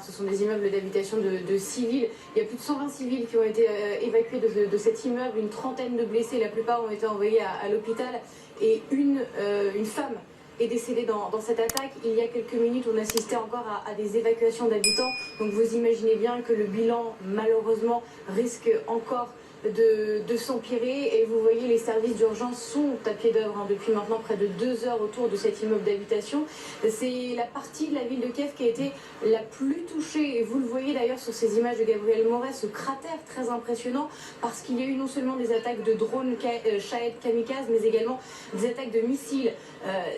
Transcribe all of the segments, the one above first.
Ce sont des immeubles d'habitation de civils. Il y a plus de 120 civils qui ont été évacués de cet immeuble, une trentaine de blessés, la plupart ont été envoyés à l'hôpital et une femme est décédée dans cette attaque. Il y a quelques minutes, on assistait encore à des évacuations d'habitants. Donc vous imaginez bien que le bilan, malheureusement, risque encore de s'empirer. Et vous voyez, les services d'urgence sont à pied d'œuvre depuis maintenant près de 2 heures autour de cet immeuble d'habitation. C'est la partie de la ville de Kiev qui a été la plus touchée. Et vous le voyez d'ailleurs sur ces images de Gabriel Moret, ce cratère très impressionnant, parce qu'il y a eu non seulement des attaques de drones Shahed kamikazes, mais également des attaques de missiles.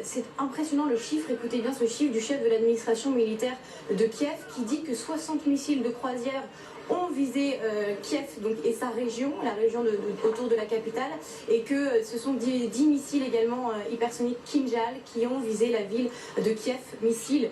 C'est impressionnant le chiffre, écoutez bien ce chiffre du chef de l'administration militaire de Kiev qui dit que 60 missiles de croisière ont visé Kiev et sa région, la région autour de la capitale, et que ce sont 10 missiles également hypersoniques Kinjal qui ont visé la ville de Kiev, missiles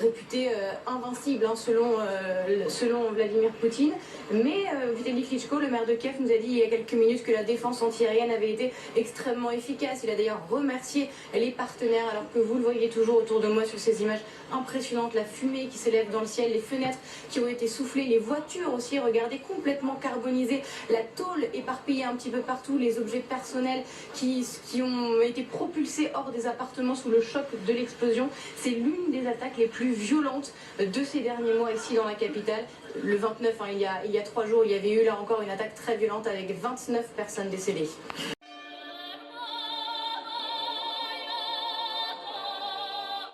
réputés invincibles selon Vladimir Poutine. Mais Vitaly Klitschko, le maire de Kiev, nous a dit il y a quelques minutes que la défense antiaérienne avait été extrêmement efficace. Il a d'ailleurs remercié les partenaires, alors que vous le voyez toujours autour de moi sur ces images impressionnantes, la fumée qui s'élève dans le ciel, les fenêtres qui ont été soufflées, les voitures aussi, regardez, complètement carbonisées, la tôle éparpillée un petit peu partout, les objets personnels qui ont été propulsés hors des appartements sous le choc de l'explosion. C'est l'une des attaques les plus violentes de ces derniers mois ici dans la capitale. Le 29, il y a 3 jours, il y avait eu là encore une attaque très violente avec 29 personnes décédées.